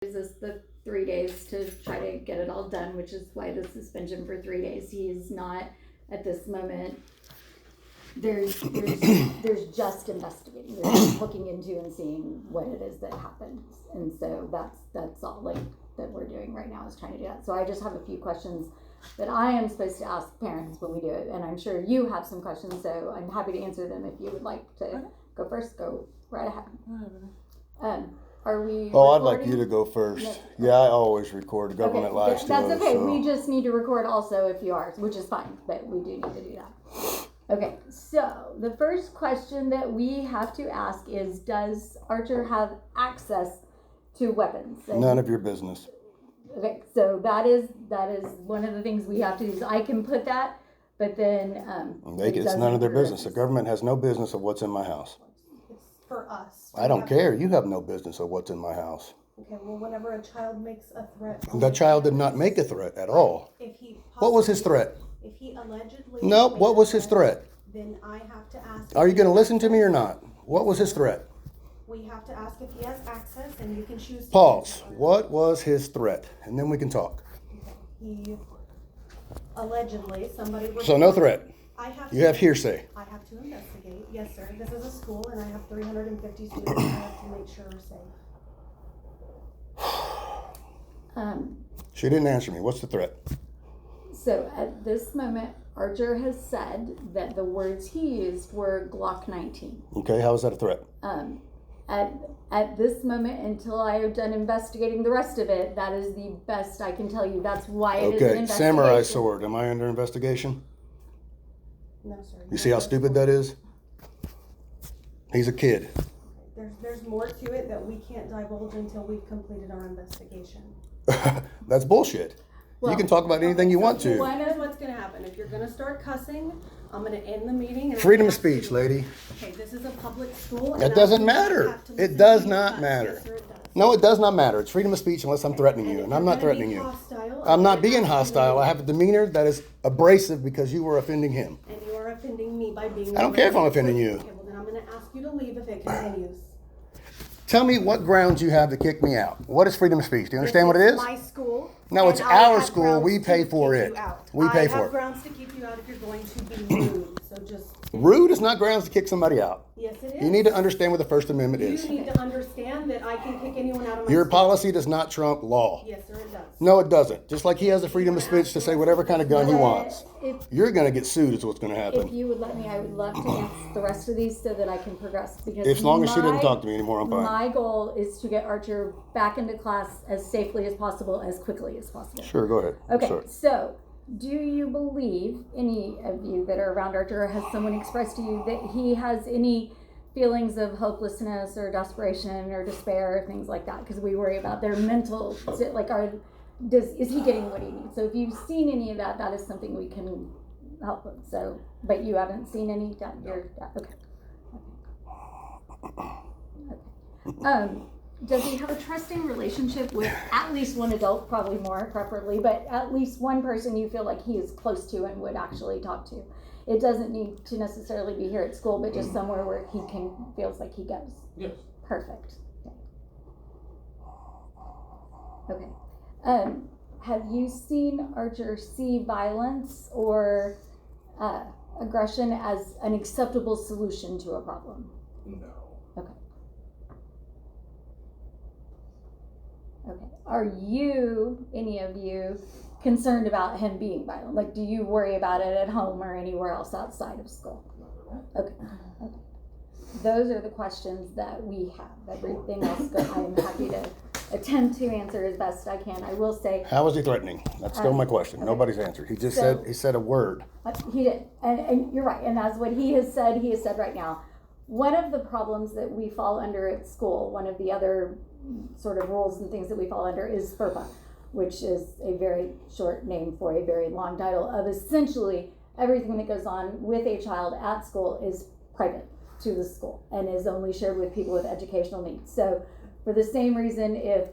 gives us the 3 days to try to get it all done, which is why the suspension for 3 days. He is not at this moment. There's just investigating. There's just looking into and seeing what it is that happened, and so that's all like that we're doing right now is trying to do that. So I just have a few questions that I am supposed to ask parents when we do it, and I'm sure you have some questions, so I'm happy to answer them if you would like to go first. Go right ahead. Are we? Oh, I'd like you to go first. No. Yeah, I always record. The government lies to us. That's okay. So. We just need to record also if you are, which is fine, but we do need to do that. Okay, so the first question that we have to ask is, does Archer have access to weapons? And none of your business. Okay, so that is one of the things we have to do. So I can put that, but then it's none of their business. The government has no business of what's in my house. It's for us. I don't care. You have no business of what's in my house. Okay, well, whenever a child makes a threat... That child did not make a threat at all. What was his threat? If he allegedly... No, what was his threat? Then I have to ask... Are you going to listen to me or not? What was his threat? We have to ask if he has access, and you can choose... Pause. What was his threat? And then we can talk. Okay. He... Allegedly, somebody... So no threat. You have hearsay. I have to investigate. Yes, sir. This is a school, and I have 350 students. I have to make sure we're safe. She didn't answer me. What's the threat? So at this moment, Archer has said that the words he used were Glock 19. Okay, how is that a threat? At this moment, until I have done investigating the rest of it, that is the best I can tell you. That's why it is an investigation. Samurai sword. Am I under investigation? No, sir. You see how stupid that is? He's a kid. There's more to it that we can't divulge until we've completed our investigation. That's bullshit. Well, you can talk about anything you want to. Here's what's going to happen. If you're going to start cussing, I'm going to end the meeting. And freedom of speech, lady. Okay, this is a public school. It doesn't matter. It does not matter. Yes, sir, it does. No, it does not matter. It's freedom of speech unless I'm threatening you, and I'm not threatening you. I'm not being hostile. I have a demeanor that is abrasive because you were offending him. And you are offending me by being... I don't care if I'm offending you. Okay, well then I'm going to ask you to leave if it continues. Tell me what grounds you have to kick me out. What is freedom of speech? Do you understand what it is? My school. No, it's our school. We pay for it. We pay for it. I have grounds to keep you out if you're going to be rude. So just... Rude is not grounds to kick somebody out. Yes, it is. You need to understand what the First Amendment is. You need to understand that I can kick anyone out of my Your school. Policy does not trump law. Yes, sir, it does. No, it doesn't. Just like he has the freedom of speech to say whatever kind of gun he wants. You're going to get sued is what's going to happen. If you would let me, I would love to answer the rest of these so that I can progress. Because as long as she doesn't talk to me anymore, I'm fine. My goal is to get Archer back into class as safely as possible, as quickly as possible. Sure, go ahead. Okay, Sorry. so do you believe, any of you that are around Archer, has someone expressed to you that he has any feelings of hopelessness or desperation or despair or things like that? Because we worry about their mental, like, is he getting what he needs? So if you've seen any of that, that is something we can help with. So, but you haven't seen any? Okay. Does he have a trusting relationship with at least one adult, probably more, preferably, but at least one person you feel like he is close to and would actually talk to? It doesn't need to necessarily be here at school, but just somewhere where he feels like he goes. Yes. Perfect. Okay. Have you seen Archer see violence or aggression as an acceptable solution to a problem? No. Okay. Okay. Are you, any of you, concerned about him being violent? Like, do you worry about it at home or anywhere else outside of school? Okay. Okay. Those are the questions that we have. Everything else, I'm happy to attempt to answer as best I can. I will say... How was he threatening? That's still my question. Okay. Nobody's answered. He just said a word. He did. And you're right. And that's what he has said right now. One of the problems that we fall under at school, one of the other sort of rules and things that we fall under is FERPA, which is a very short name for a very long title of essentially everything that goes on with a child at school is private to the school and is only shared with people with educational needs. So for the same reason, if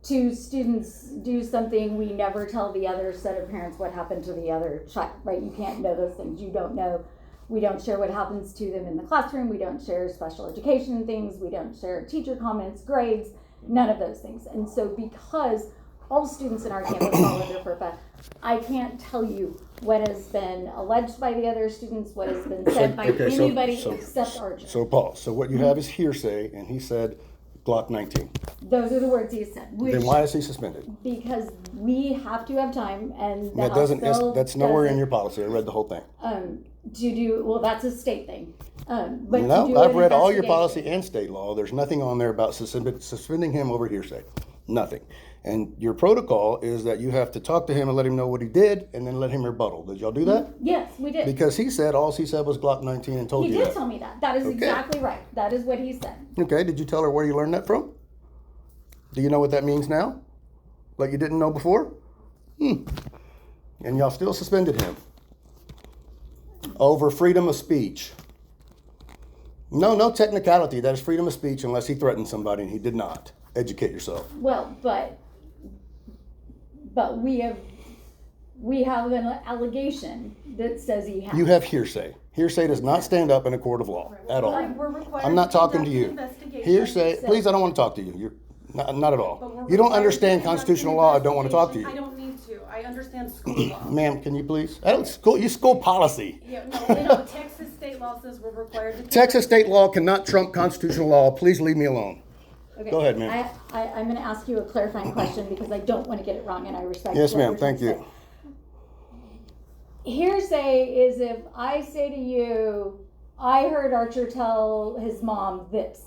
two students do something, we never tell the other set of parents what happened to the other child, right? You can't know those things. You don't know. We don't share what happens to them in the classroom. We don't share special education things. We don't share teacher comments, grades, None of those things. And so because all students in our campus fall under FERPA, I can't tell you what has been alleged by the other students, what has been said by anybody except RJ. So Paul, so what you have is hearsay, and he said Glock 19. Those are the words he said. Then why is he suspended? Because we have to have time, and the That House doesn't. bill That's nowhere in doesn't, your policy. I read the whole thing. to do, well, that's a state thing. But to No, do I've an read all your investigation- policy and state law. There's nothing on there about suspending him over hearsay. Nothing. And your protocol is that you have to talk to him and let him know what he did, and then let him rebuttal. Did y'all do that? Yes, we did. Because he said all he said was Glock 19 and told He you did that. tell me that. That is exactly right. That is what he said. Okay. Did you tell her where you learned that from? Do you know what that means now? Like you didn't know before? And y'all still suspended him over freedom of speech. No technicality. That is freedom of speech unless he threatened somebody, and he did not. Educate yourself. Well, but we have an allegation that says he has. You have hearsay. Hearsay does not stand up in a court of law at all. We're required I'm not talking to conduct you. an investigation. Hearsay, please, I don't want to talk to you. You're not at all. You don't understand constitutional law. I don't want to talk to you. I don't need to. I understand school law. Ma'am, can you please? I don't school policy. Yeah, no, Texas state law says we're required to. Texas state law cannot trump constitutional law. Please leave me alone. Okay. Go ahead, ma'am. I'm going to ask you a clarifying question because I don't want to get it wrong, and I respect. Yes, what ma'am. you're trying Thank to you. say. Hearsay is if I say to you, I heard Archer tell his mom this.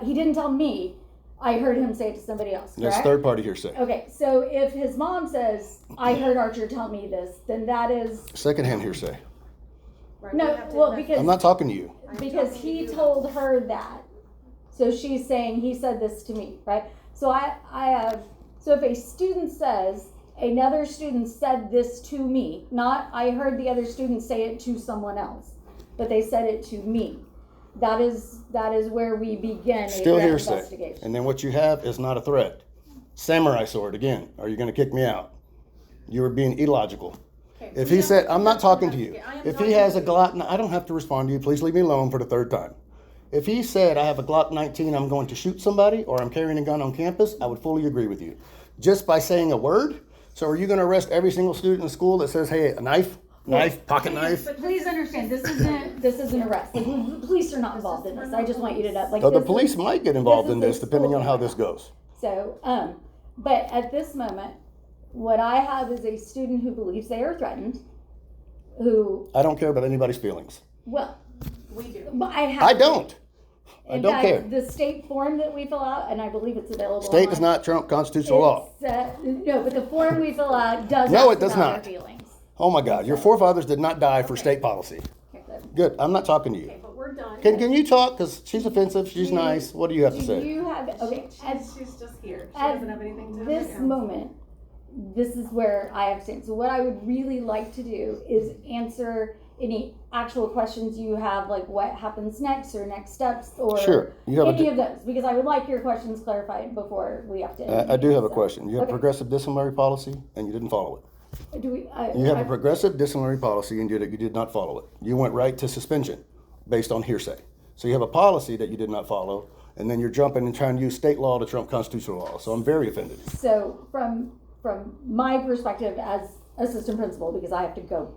He didn't tell me. I heard him say it to somebody else. That's correct? third party hearsay. Okay, so if his mom says, I heard Archer tell me this, then that is Secondhand hearsay. Right, no. we have to Well, investigate. I'm not talking to you. because he told her that. So she's saying he said this to me, right? So so if a student says, another student said this to me, not I heard the other student say it to someone else, but they said it to me. That is where we begin Still a threat hearsay. investigation. And then what you have is not a threat. Samurai sword again. Are you going to kick me out? You were being illogical. Okay, If we he have said, to I'm not talking to you. investigate. I am If he talking has to a you. Glock, I don't have to respond to you. Please leave me alone for the third time. If he said, I have a Glock 19, I'm going to shoot somebody, or I'm carrying a gun on campus, I would fully agree with you. Just by saying a word? So are you going to arrest every single student in school that says, hey, a knife, pocket knife? But please understand, this isn't arrest. Like, the police are not involved in this. I just want you to know. Like, So the this police is- might get involved this in is a this depending on school how thing this right now. goes. So, but at this moment, what I have is a student who believes they are threatened, who, I don't care about anybody's feelings. well, We do. but I have. I don't. I In don't fact, care. the state form that we fill out, and I believe it's available. State does online, not trump constitutional law. no, but the form we fill out does. No, ask it does about our not. feelings. Oh my God, your forefathers did not die for state policy. Okay, good. Good, I'm not talking to you. Okay, but we're done. Can you talk? Because she's offensive, she's Do- nice. What do you have to Do say? you have, okay, She's just here. She at doesn't have anything to this moment, this is where I have to say. So what I would really like to do is answer any actual questions you have, like what happens next or next steps or Sure. You have any of those, because I would like your questions clarified before we have to. I do have a So, question. You have a okay. progressive disciplinary policy and you didn't follow it. Do we? You have a progressive disciplinary policy and you did not follow it. You went right to suspension based on hearsay. So you have a policy that you did not follow, and then you're jumping and trying to use state law to trump constitutional law. So I'm very offended. So from my perspective as assistant principal, because I have to go,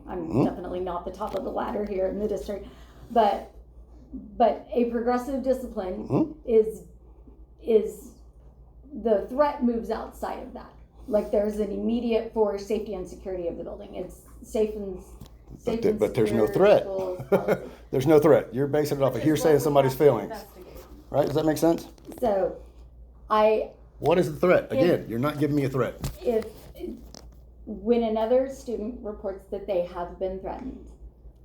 I'm definitely not the top of the ladder here in the district, but a progressive discipline is the threat moves outside of that. Like there's an immediate for safety and security of the building. It's safe and But there's no secure threat. schools policy. There's no threat. You're basing it off of hearsay and somebody's feelings. Right? Does that make sense? So What is the threat? Again, you're not giving me a threat. when another student reports that they have been threatened,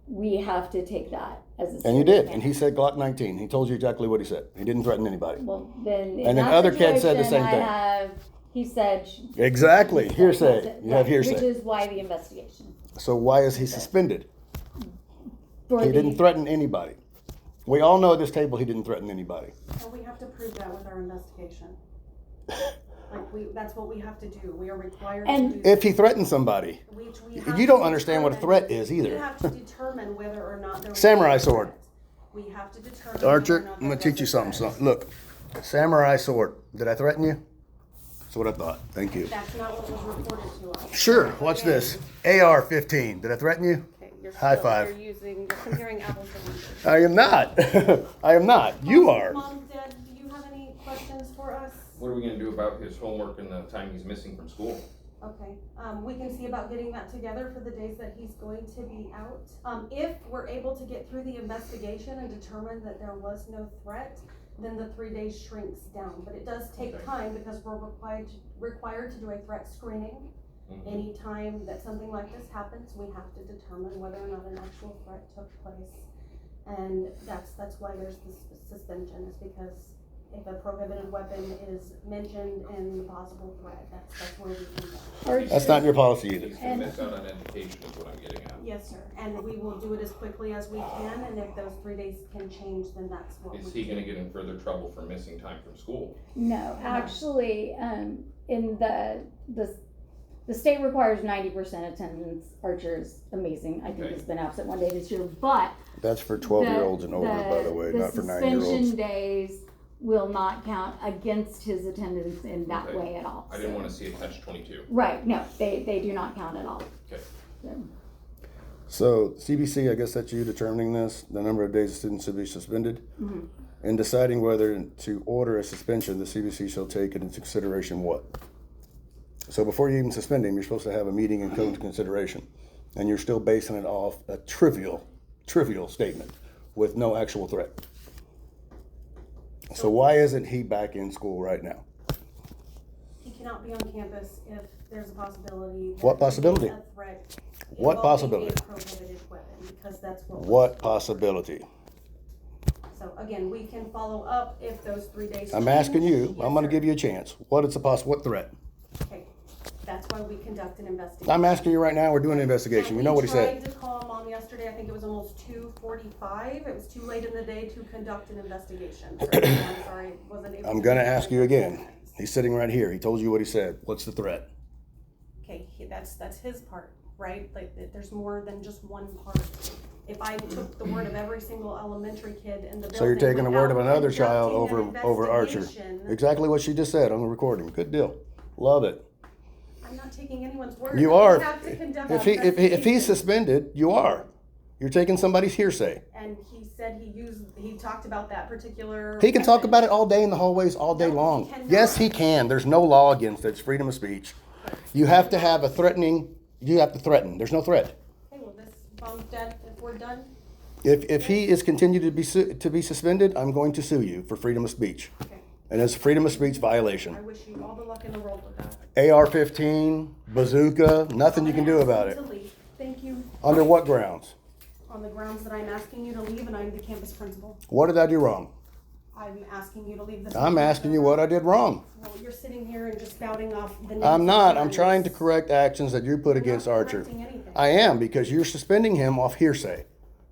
we have to take that as a And you serious did. matter. And he said Glock 19. He told you exactly what he said. He didn't threaten anybody. Well, then in And then that other kids said the situation, same thing. He said. Exactly. he said- Hearsay. You have Which hearsay. is why the investigation. So why is he suspended? For He the- didn't threaten anybody. We all know at this table he didn't threaten anybody. Well, we have to prove that with our investigation. That's what we have to do. We are required And to do. If he threatened somebody, We have you to don't understand what a determine- threat is either. We have to determine whether or not there was Samurai a sword. threat. We have to determine. Archer, whether or not I'm gonna there teach you was a something. threat. Look, Samurai sword. Did I threaten you? That's what I thought. Thank you. That's not what was reported to us. Sure. Watch this. AR-15. Did I threaten you? Okay, High five. You're comparing apples to oranges. I am not. I am not. You are. Mom, Dad, do you have any questions for us? What are we gonna do about his homework and the time he's missing from school? Okay, we can see about getting that together for the days that he's going to be out. If we're able to get through the investigation and determine that there was no threat, then the 3 days shrinks down. But it does take Okay. time because we're required to do a threat screening. Anytime that something like this happens, we have to determine whether or not an actual threat took place. And that's why there's this suspension, is because if a prohibited weapon is mentioned in the possible threat, that's where we can go. That's not your policy either. He's gonna miss out on education is what I'm getting at. Yes, sir, and we will do it as quickly as we can, and if those 3 days can change, then that's what we Is do. he gonna get in further trouble for missing time from school? No, actually, in the state requires 90% attendance. Archer's amazing. I think Okay. he's been absent one day this year, but That's for 12-year-olds and older, by the way, not for 9-year-olds. The suspension days will not count against his attendance in that Okay. way at all. I didn't wanna see it touch 22. Right, no, they do not count at all. Okay. So CBC, I guess that's you determining this, the number of days a student should be suspended. In deciding whether to order a suspension, the CBC shall take into consideration what? So before you even suspend him, you're supposed to have a meeting and come into consideration. And you're still basing it off a trivial statement with no actual threat. So why isn't he back in school right now? He cannot be on campus if there's a possibility. that What possibility? there is a threat What involving possibility? a prohibited weapon, because that's what. What possibility? So again, we can follow up if those 3 days. I'm change. asking you, Yes, I'm gonna sir. give you a chance. What threat? Okay, that's why we conduct an investigation. I'm asking you right now, we're doing an investigation. We know what he said. We tried to call Mom yesterday, I think it was almost 2:45, it was too late in the day to conduct an investigation. So I'm sorry, wasn't able. I'm to gonna do that. ask you again. He's sitting right here. He told you what he said. What's the threat? Okay, that's his part, right? Like, there's more than just one part. If I took the word of every single elementary kid in the building. So you're taking the word of without another child conducting an over Archer. investigation, Exactly what she just said on the recording. Good deal. Love it. I'm not taking anyone's word. You We are. have to conduct If an he's investigation. suspended, you are. You're taking somebody's hearsay. And he said he talked about that particular. He can talk weapon. about it all day in the hallways, all day No, he long. cannot. Yes, he can. There's no law against it. It's freedom of speech. You have to have you have to threaten. There's no threat. Okay, well, this, Mom, Dad, if we're done, If he is continued to be suspended, I'm going to sue you for freedom of speech. okay. And it's a freedom of speech violation. I wish you all the luck in the world with that. AR-15, bazooka, nothing you can do about it. I'm gonna ask you to leave. Thank you. Under what grounds? On the grounds that I'm asking you to leave, and I'm the campus principal. What did I do wrong? I'm asking you to leave this. I'm asking you what I did wrong. Well, you're sitting here and just spouting off the names. I'm of not. the I'm others. trying to correct actions that you put You're against not Archer. correcting anything. I am, because you're suspending him off hearsay.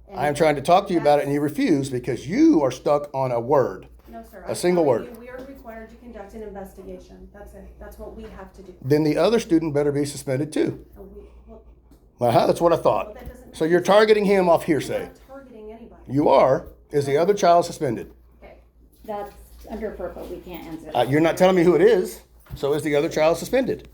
And I am trying to talk to you about it and you refuse because you are stuck on a word. No, sir. a single telling word. you, we are required to conduct an investigation. That's it. That's what we have to do. Then the other student better be suspended too. And well, That's what I well, thought. that doesn't. So you're targeting him off We're hearsay. not targeting anybody. You are. Is the other child suspended? Okay. That's under FERPA, we can't answer that. You're not telling me who it is. So is the other child suspended?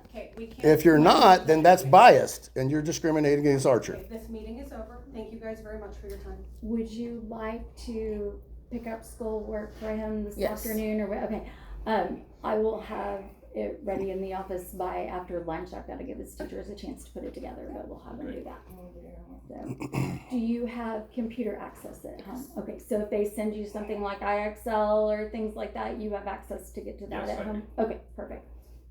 Okay, we can't. If you're not, then that's biased and you're discriminating against Archer. Okay, this meeting is over. Thank you guys very much for your time. Would you like to pick up schoolwork for him this Yes. afternoon or, okay. I will have it ready in the office by after lunch. I've got to give his teachers a chance to put it together, but we'll have them do that. So, do you have computer access at home? Okay, so if they send you something like IXL or things like that, you have access to get to that Yes, at I home? Okay, perfect.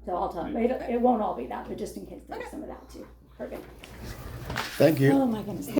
So I'll tell them, it won't all be that, but just in case there's some of that too. Perfect. Thank you. Oh my goodness.